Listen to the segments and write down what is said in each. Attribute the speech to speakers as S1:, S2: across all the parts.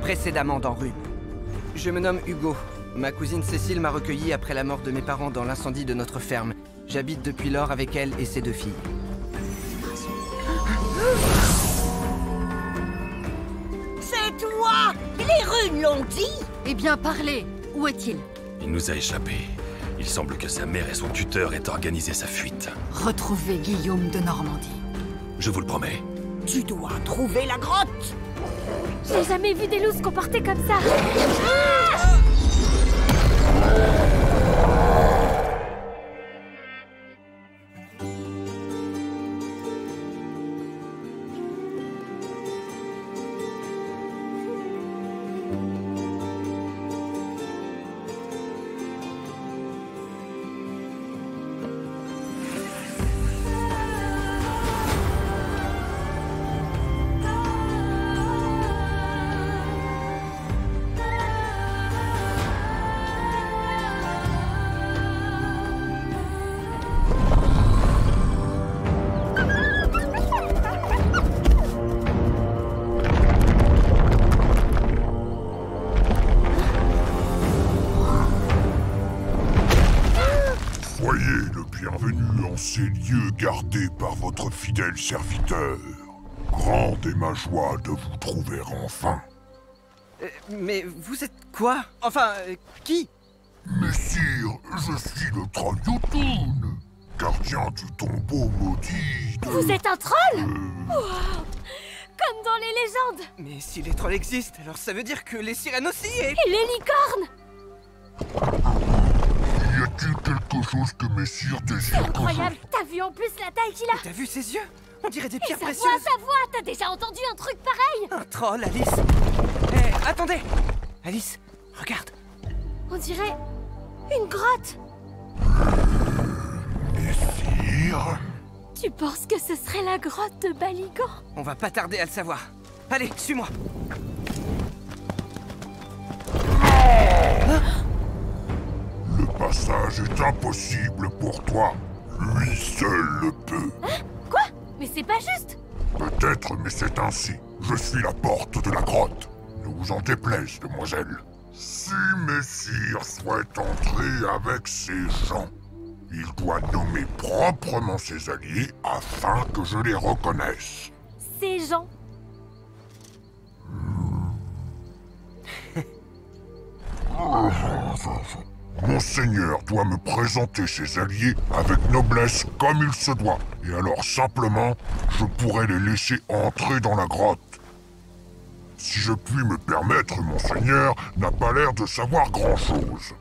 S1: précédemment dans Rune. Je me nomme Hugo. Ma cousine Cécile m'a recueilli après la mort de mes parents dans l'incendie de notre ferme. J'habite depuis lors avec elle et ses 2 filles.
S2: C'est toi! Les runes l'ont dit!
S3: Eh bien, parlez! Où est-il?
S4: Il nous a échappé. Il semble que sa mère et son tuteur aient organisé sa fuite.
S3: Retrouvez Guillaume de Normandie.
S4: Je vous le promets.
S2: Tu dois trouver la grotte!
S5: J'ai jamais vu des loups se comporter comme ça.
S6: Ces lieux gardés par votre fidèle serviteur. Grande est ma joie de vous trouver enfin.
S1: Mais vous êtes quoi? Enfin, qui?
S6: Messire, je suis le troll Yotun, gardien du tombeau maudit de...
S5: Vous êtes un troll? Wow. Comme dans les légendes.
S1: Mais si les trolls existent, alors ça veut dire que les sirènes aussi et
S5: les licornes.
S6: Y a-t-il quelque chose que Messire désire?
S5: C'est incroyable. T'as vu en plus la taille qu'il a?
S1: T'as vu ses yeux? On dirait des pierres
S5: sa
S1: précieuses.
S5: voix, t'as déjà entendu un truc pareil?
S1: Un troll, Alice. Eh, attendez. Alice, regarde.
S5: On dirait une grotte.
S6: Messire?
S5: Tu penses que ce serait la grotte de Baligan?
S1: On va pas tarder à le savoir. Allez, suis-moi.
S6: Le passage est impossible pour toi. Lui seul le peut.
S5: Hein? Quoi? Mais c'est pas juste.
S6: Peut-être, mais c'est ainsi. Je suis la porte de la grotte. Ne vous en déplaise, demoiselle. Si Messire souhaite entrer avec ses gens, il doit nommer proprement ses alliés afin que je les reconnaisse.
S5: Ces gens?
S6: Monseigneur doit me présenter ses alliés avec noblesse comme il se doit. Et alors simplement, je pourrai les laisser entrer dans la grotte. Si je puis me permettre, Monseigneur n'a pas l'air de savoir grand-chose.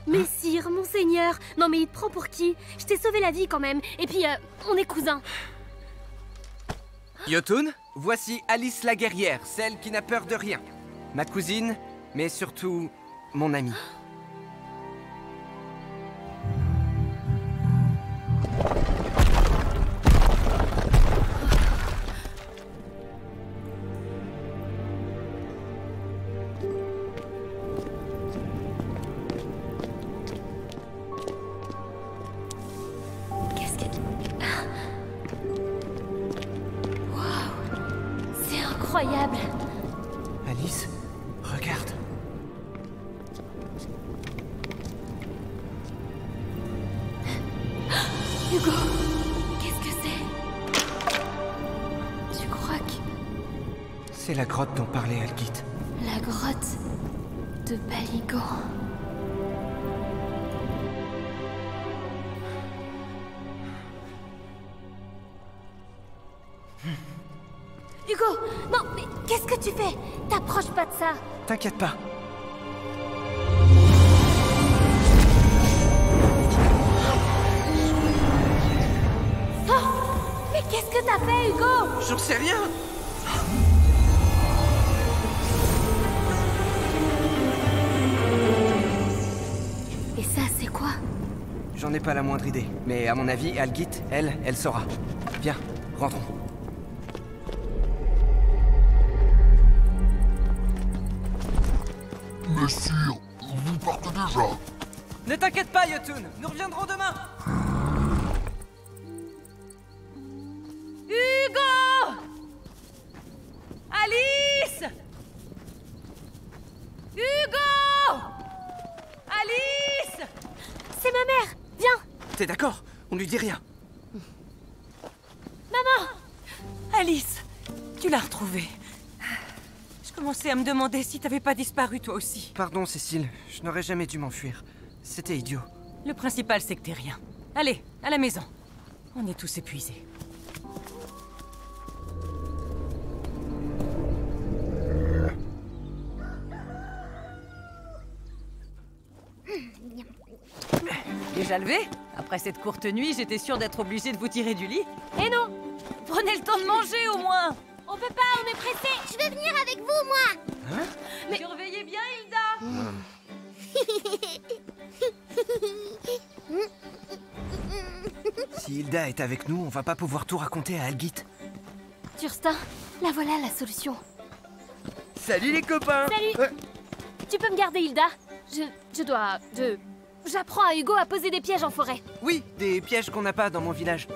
S5: Messire, Monseigneur, non mais il te prend pour qui? Je t'ai sauvé la vie quand même, et puis on est cousins.
S1: Yotun, voici Alice la guerrière, celle qui n'a peur de rien. Ma cousine, mais surtout mon amie.
S5: Incroyable.
S1: Alice, regarde.
S5: Hugo, qu'est-ce que c'est? Tu crois que...
S1: C'est la grotte dont parlait Algit.
S5: La grotte de Baligan. Hugo, non, mais qu'est-ce que tu fais? T'approches pas de ça.
S1: T'inquiète pas.
S5: Oh, mais qu'est-ce que t'as fait, Hugo?
S1: J'en sais rien.
S5: Et ça, c'est quoi?
S1: J'en ai pas la moindre idée. Mais à mon avis, Algit, elle saura. Viens, rentrons.
S6: Messire, vous partez déjà?
S1: Ne t'inquiète pas, Yotun, nous reviendrons demain.
S3: Hugo! Alice!
S1: T'es d'accord? On lui dit rien.
S2: Alice, tu l'as retrouvée. Je commençais à me demander si t'avais pas disparu toi aussi.
S1: Pardon, Cécile. Je n'aurais jamais dû m'enfuir. C'était idiot.
S2: Le principal, c'est que t'es rien. Allez, à la maison. On est tous épuisés. Déjà levé? Après cette courte nuit, j'étais sûre d'être obligée de vous tirer du lit.
S5: Eh non!
S2: Prenez le temps de manger au moins.
S5: On peut pas, on est pressés!
S7: Je vais venir avec vous, moi.
S2: Mais surveillez bien, Hilda.
S1: Si Hilda est avec nous, on va pas pouvoir tout raconter à Algit.
S5: Turstin, la voilà la solution.
S1: Salut les copains!
S5: Salut! Tu peux me garder, Hilda? J'apprends à Hugo à poser des pièges en forêt.
S1: Oui, des pièges qu'on n'a pas dans mon village.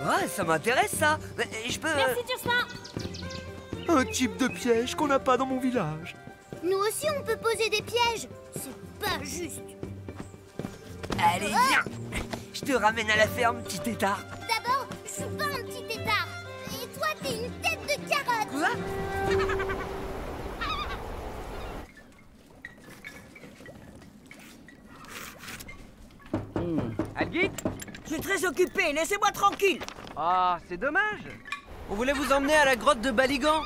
S8: Ouais, ça m'intéresse ça. Je peux...
S5: Merci, Turstin!
S1: Un type de piège qu'on n'a pas dans mon village.
S7: Nous aussi, on peut poser des pièges. C'est pas juste.
S8: Allez, viens. Je te ramène à la ferme, petit tétard.
S7: D'abord, je suis pas un petit tétard. Et toi, t'es une tête de carotte.
S8: Quoi?
S1: Algit?
S2: Je suis très occupée, laissez-moi tranquille.
S1: Ah, c'est dommage. On voulait vous emmener à la grotte de Baligan.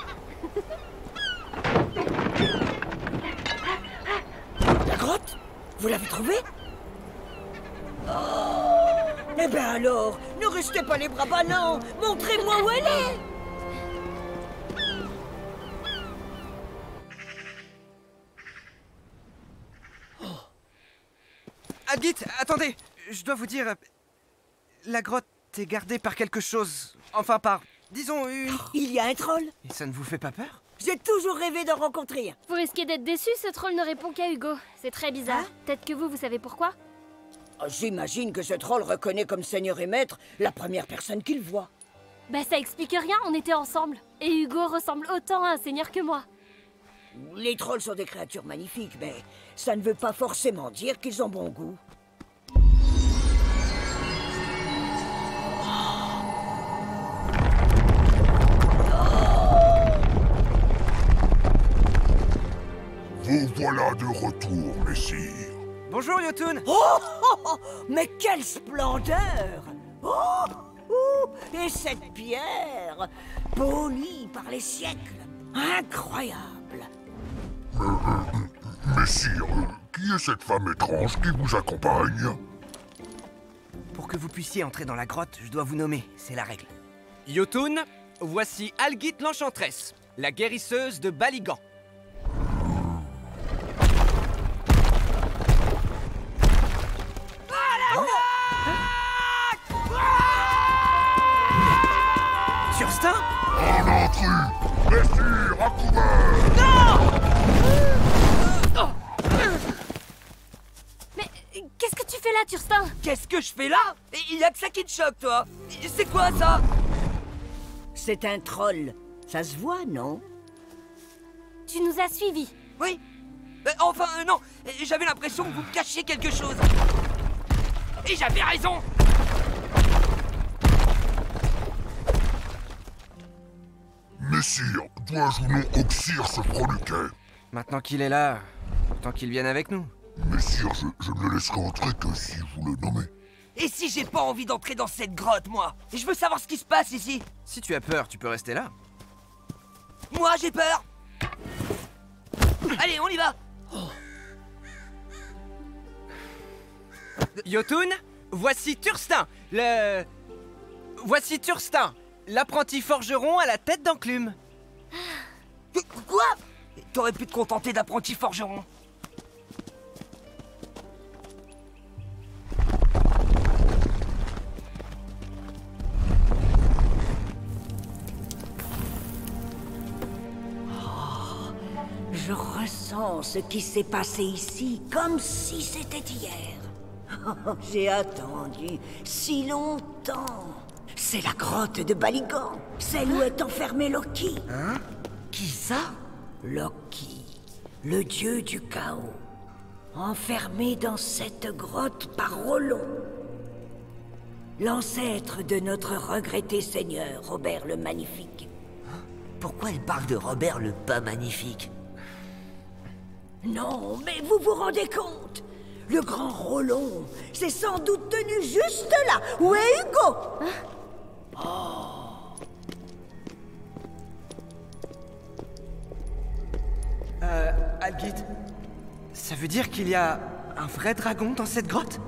S2: La grotte? Vous l'avez trouvée? Eh ben alors, ne restez pas les bras ballants. Montrez-moi où elle est.
S1: Algit, attendez. Je dois vous dire... La grotte est gardée par quelque chose. Enfin, par... Disons, une...
S2: Il y a un troll.
S1: Et ça ne vous fait pas peur?
S2: J'ai toujours rêvé d'en rencontrer un.
S5: Vous risquez d'être déçu, ce troll ne répond qu'à Hugo. C'est très bizarre. Peut-être que vous savez pourquoi?
S2: J'imagine que ce troll reconnaît comme seigneur et maître la première personne qu'il voit.
S5: Bah ça explique rien, on était ensemble. Et Hugo ressemble autant à un seigneur que moi.
S2: Les trolls sont des créatures magnifiques, mais ça ne veut pas forcément dire qu'ils ont bon goût.
S6: Vous voilà de retour, messire.
S1: Bonjour, Yotun.
S2: Mais quelle splendeur! Oh, oh, et cette pierre, polie par les siècles, incroyable!
S6: Messire, qui est cette femme étrange qui vous accompagne?
S1: Pour que vous puissiez entrer dans la grotte, je dois vous nommer. C'est la règle. Yotun, voici Algit l'Enchantresse, la guérisseuse de Baligan. Turstin?
S6: En intrus! Messire, à couvert!
S5: Mais qu'est-ce que tu fais là, Turstin?
S8: Qu'est-ce que je fais là? Il y a que ça qui te choque, toi. C'est quoi, ça?
S2: C'est un troll. Ça se voit, non?
S5: Tu nous as suivis.
S8: Oui. Enfin, non. J'avais l'impression que vous me cachiez quelque chose. Et j'avais raison.
S6: Messire, dois-je ou non oxyre ce freluquet?
S1: Maintenant qu'il est là, autant qu'il vienne avec nous.
S6: Messire, je ne le laisserai entrer que si vous le nommez.
S8: Et si j'ai pas envie d'entrer dans cette grotte, moi? Je veux savoir ce qui se passe ici.
S1: Si tu as peur, tu peux rester là.
S8: Moi, j'ai peur. Allez, on y va.
S1: Yotun, voici Turstin, Voici Turstin, l'apprenti forgeron à la tête d'enclume.
S8: Quoi? T'aurais pu te contenter d'apprenti forgeron.
S2: Je ressens ce qui s'est passé ici comme si c'était hier. Oh, j'ai attendu si longtemps. C'est la grotte de Baligan, celle où est enfermé Loki.
S8: Hein? Qui ça?
S2: Loki, le dieu du chaos, enfermé dans cette grotte par Rollon. L'ancêtre de notre regretté seigneur, Robert le Magnifique.
S8: Pourquoi elle parle de Robert le pas magnifique?
S2: Non, mais vous vous rendez compte? Le grand Rollon s'est sans doute tenu juste là. Où est Hugo?
S1: Algit, ça veut dire qu'il y a un vrai dragon dans cette grotte?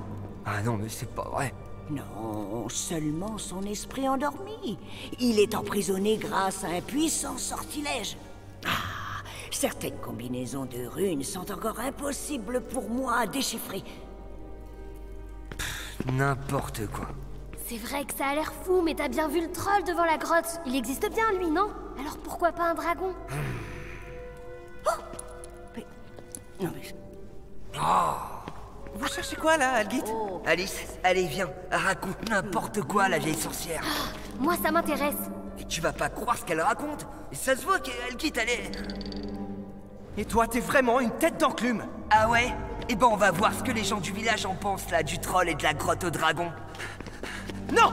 S1: Ah non, mais c'est pas vrai.
S2: Non, seulement son esprit endormi. Il est emprisonné grâce à un puissant sortilège. Ah, certaines combinaisons de runes sont encore impossibles pour moi à déchiffrer.
S1: N'importe quoi.
S5: C'est vrai que ça a l'air fou, mais t'as bien vu le troll devant la grotte. Il existe bien, lui, non? Alors pourquoi pas un dragon?
S2: Non mais...
S1: Vous cherchez quoi là, Algit?
S8: Alice, allez, viens. Raconte n'importe quoi, la vieille sorcière.
S5: Moi, ça m'intéresse.
S8: Et tu vas pas croire ce qu'elle raconte. Et ça se voit qu'elle quitte, elle est...
S1: Et toi, t'es vraiment une tête d'enclume.
S8: Ah ouais? Eh ben, on va voir ce que les gens du village en pensent, là, du troll et de la grotte au dragon.
S1: Non!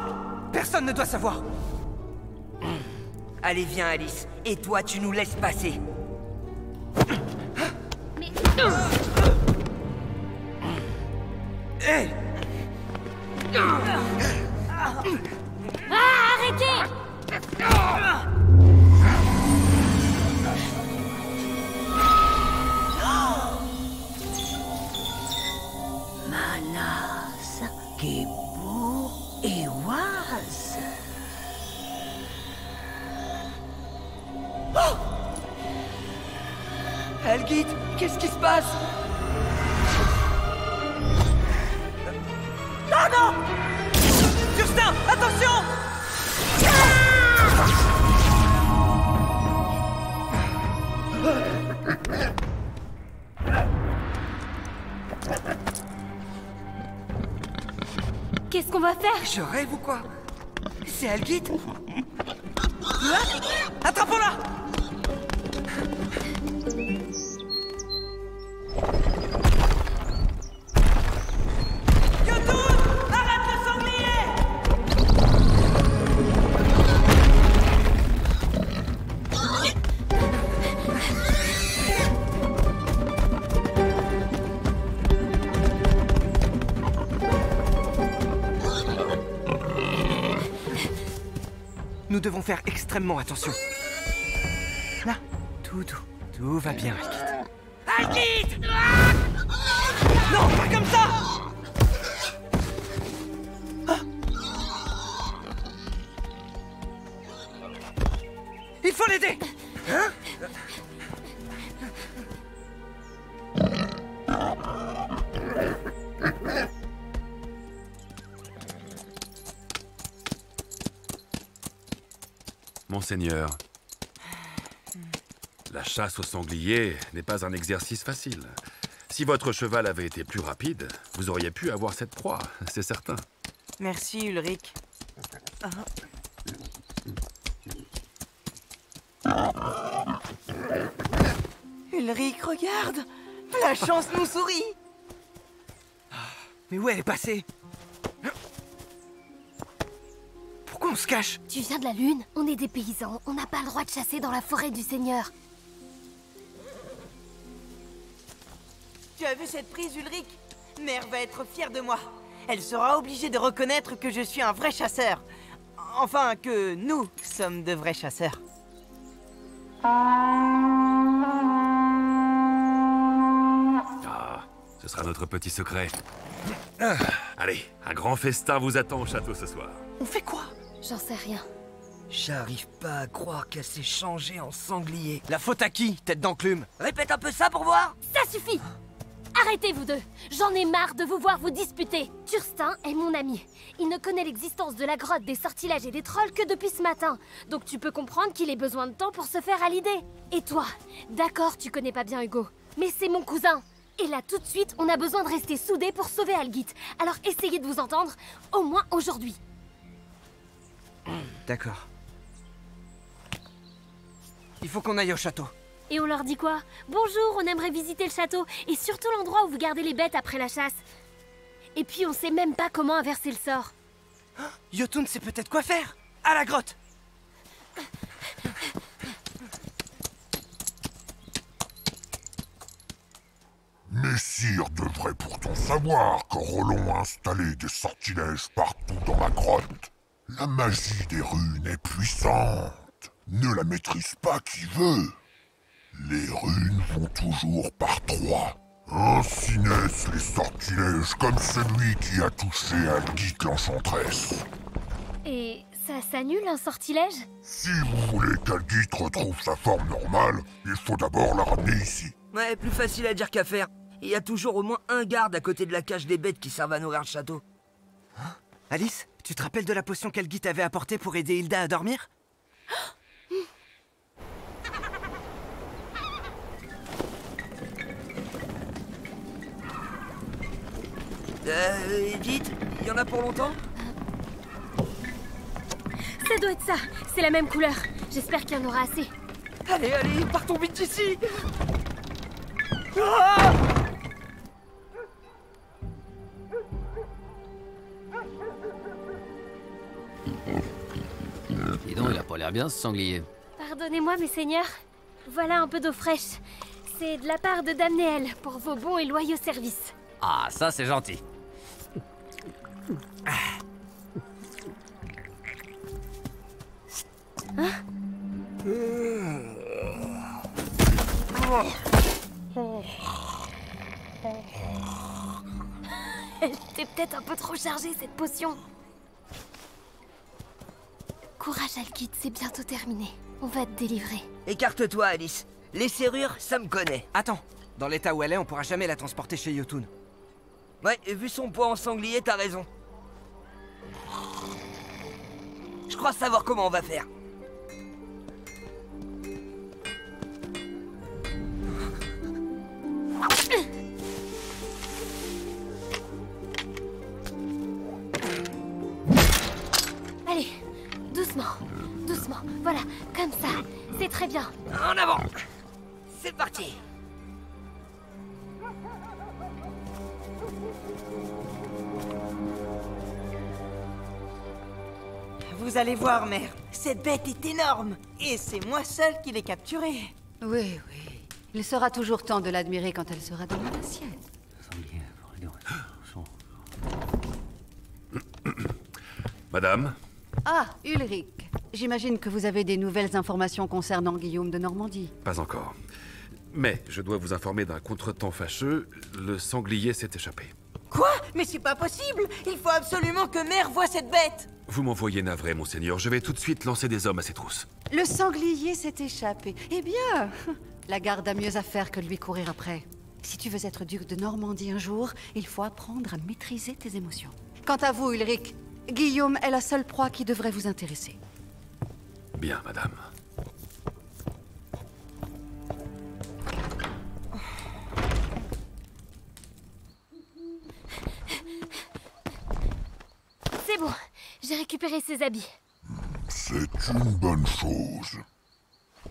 S1: Personne ne doit savoir.
S8: Allez, viens, Alice. Et toi, tu nous laisses passer.
S5: Mais...
S1: Hé!
S5: Ah, arrêtez!
S2: Manas, Gebourg et Oise.
S8: Algit, qu'est-ce qui se passe?
S1: Non, non! Justin, attention!
S5: Qu'est-ce qu'on va faire?
S8: Je rêve ou quoi? C'est Algit?
S1: Attrapons-la! Nous devons faire extrêmement attention. Là, tout va bien, Algit.
S8: Algit!
S1: Non, pas comme ça! Ah. Il faut l'aider! Hein?
S4: Monseigneur, la chasse au sanglier n'est pas un exercice facile. Si votre cheval avait été plus rapide, vous auriez pu avoir cette proie, c'est certain.
S9: Merci, Ulrich. Ulrich, regarde! La chance nous sourit!
S1: Mais où elle est passée? Pourquoi on se cache?
S5: Tu viens de la Lune? On est des paysans. On n'a pas le droit de chasser dans la forêt du Seigneur.
S9: Tu as vu cette prise, Ulrich? Mère va être fière de moi. Elle sera obligée de reconnaître que je suis un vrai chasseur. Enfin, que nous sommes de vrais chasseurs.
S4: Ah, ce sera notre petit secret. Allez, un grand festin vous attend au château ce soir.
S1: On fait quoi?
S5: J'en sais rien.
S8: J'arrive pas à croire qu'elle s'est changée en sanglier.
S1: La faute à qui, tête d'enclume?
S8: Répète un peu ça pour voir.
S5: Ça suffit! Arrêtez, vous deux! J'en ai marre de vous voir vous disputer! Turstin est mon ami. Il ne connaît l'existence de la grotte, des sortilèges et des trolls que depuis ce matin. Donc tu peux comprendre qu'il ait besoin de temps pour se faire à l'idée. Et toi, d'accord, tu connais pas bien Hugo, mais c'est mon cousin. Et là, tout de suite, on a besoin de rester soudés pour sauver Algit. Alors essayez de vous entendre, au moins aujourd'hui.
S1: D'accord. Il faut qu'on aille au château.
S5: Et on leur dit quoi? Bonjour, on aimerait visiter le château, et surtout l'endroit où vous gardez les bêtes après la chasse. Et puis on sait même pas comment inverser le sort.
S1: Yotun sait peut-être quoi faire. À la grotte.
S6: Messire devrait pourtant savoir que Rollon a installé des sortilèges partout dans la grotte. La magie des runes est puissante. Ne la maîtrise pas qui veut. Les runes vont toujours par 3. Ainsi naissent les sortilèges comme celui qui a touché Algit l'Enchantresse.
S5: Et ça s'annule un sortilège?
S6: Si vous voulez qu'Algit retrouve sa forme normale, il faut d'abord la ramener ici.
S8: Ouais, plus facile à dire qu'à faire. Il y a toujours au moins un garde à côté de la cage des bêtes qui servent à nourrir le château.
S1: Alice, tu te rappelles de la potion qu'Algit avait apportée pour aider Hilda à dormir?
S8: Dites, il y en a pour longtemps?
S5: Ça doit être ça. C'est la même couleur. J'espère qu'il y en aura assez.
S8: Allez, allez, partons vite d'ici!
S10: Dis donc, il a pas l'air bien ce sanglier.
S5: Pardonnez-moi, mes seigneurs. Voilà un peu d'eau fraîche. C'est de la part de Dame Néel pour vos bons et loyaux services.
S10: Ah, ça c'est gentil.
S5: Hein? Elle était peut-être un peu trop chargée, cette potion. Courage, Algit, c'est bientôt terminé. On va te délivrer.
S8: Écarte-toi, Alice. Les serrures, ça me connaît.
S1: Attends, dans l'état où elle est, on pourra jamais la transporter chez Yotun.
S8: Ouais, et vu son poids en sanglier, t'as raison. Je crois savoir comment on va faire.
S5: Allez, doucement, doucement. Voilà, comme ça. C'est très bien.
S8: En avant! C'est parti!
S9: Vous allez voir, mère. Cette bête est énorme. Et c'est moi seul qui l'ai capturée.
S3: Oui, oui. Il sera toujours temps de l'admirer quand elle sera dans mon assiette.
S4: Madame,
S3: Ah, Ulrich. J'imagine que vous avez des nouvelles informations concernant Guillaume de Normandie.
S4: pas encore. Mais je dois vous informer d'un contretemps fâcheux. Le sanglier s'est échappé.
S9: Quoi? Mais c'est pas possible. Il faut absolument que mère voie cette bête.
S4: Vous m'envoyez navré, monseigneur. Je vais tout de suite lancer des hommes à ses trousses.
S3: Le sanglier s'est échappé. Eh bien, la garde a mieux à faire que de lui courir après. Si tu veux être duc de Normandie un jour, il faut apprendre à maîtriser tes émotions. Quant à vous, Ulrich, Guillaume est la seule proie qui devrait vous intéresser.
S4: Bien, madame.
S5: C'est bon, j'ai récupéré ses habits.
S6: C'est une bonne chose.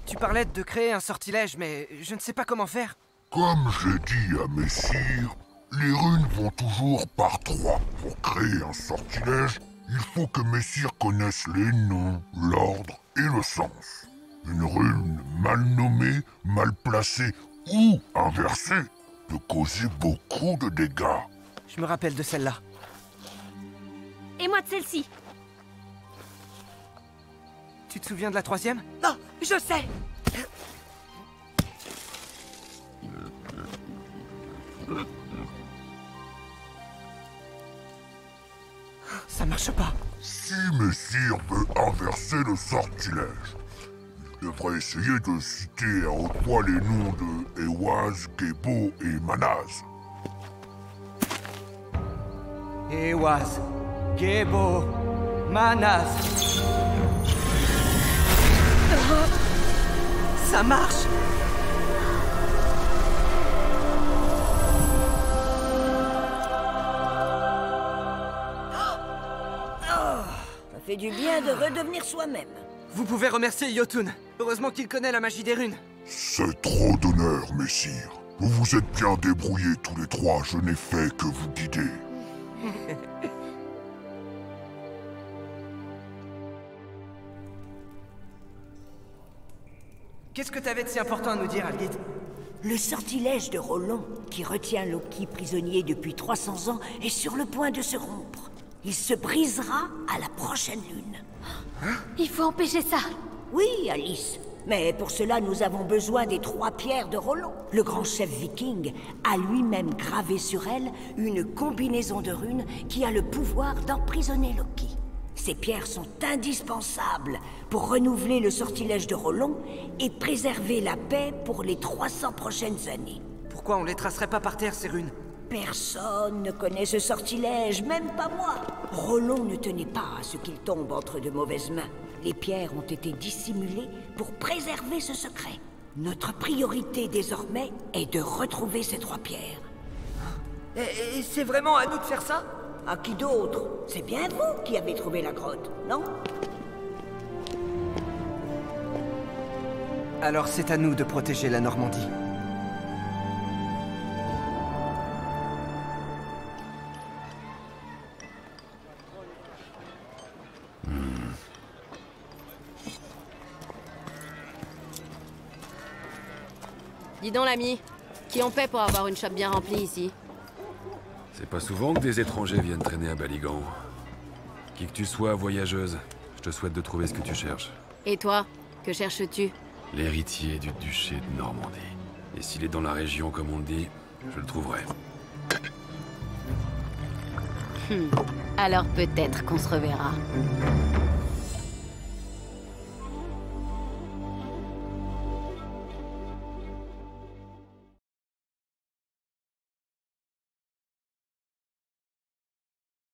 S1: Tu parlais de créer un sortilège, mais je ne sais pas comment faire.
S6: Comme j'ai dit à Messire, les runes vont toujours par 3. Pour créer un sortilège, il faut que Messire connaisse les noms, l'ordre et le sens. Une rune mal nommée, mal placée ou inversée peut causer beaucoup de dégâts.
S1: Je me rappelle de celle-là.
S5: Et moi de celle-ci.
S1: Tu te souviens de la 3e?
S8: Non, je sais!
S1: Ça marche pas.
S6: Si Messire veut inverser le sortilège, il devrait essayer de citer à haute voix les noms de Ewaz, Gebo et Manaz.
S1: Ewaz, Gebo, Manaz. Ça marche!
S2: Ça fait du bien de redevenir soi-même.
S1: Vous pouvez remercier Yotun. Heureusement qu'il connaît la magie des runes.
S6: C'est trop d'honneur, Messire. Vous vous êtes bien débrouillés tous les 3, je n'ai fait que vous guider.
S1: Qu'est-ce que t'avais de si important à nous dire, Algid?
S2: Le sortilège de Rollon, qui retient Loki prisonnier depuis 300 ans, est sur le point de se rompre. Il se brisera à la prochaine lune.
S5: Il faut empêcher ça.
S2: Oui, Alice. Mais pour cela, nous avons besoin des 3 pierres de Rollon. Le grand chef viking a lui-même gravé sur elles une combinaison de runes qui a le pouvoir d'emprisonner Loki. Ces pierres sont indispensables pour renouveler le sortilège de Rollon et préserver la paix pour les 300 prochaines années.
S1: Pourquoi on les tracerait pas par terre, ces runes?
S2: Personne ne connaît ce sortilège, même pas moi. Rollon ne tenait pas à ce qu'il tombe entre de mauvaises mains. Les pierres ont été dissimulées pour préserver ce secret. Notre priorité désormais est de retrouver ces 3 pierres.
S8: Et c'est vraiment à nous de faire ça?
S2: À qui d'autre? C'est bien vous qui avez trouvé la grotte, non?
S1: Alors c'est à nous de protéger la Normandie.
S11: Dis donc l'ami, qui on paie pour avoir une shop bien remplie ici?
S4: C'est pas souvent que des étrangers viennent traîner à Baligan. Qui que tu sois, voyageuse, je te souhaite de trouver ce que tu cherches.
S11: Et toi, que cherches-tu?
S4: L'héritier du duché de Normandie. Et s'il est dans la région comme on le dit, je le trouverai.
S11: Alors peut-être qu'on se reverra.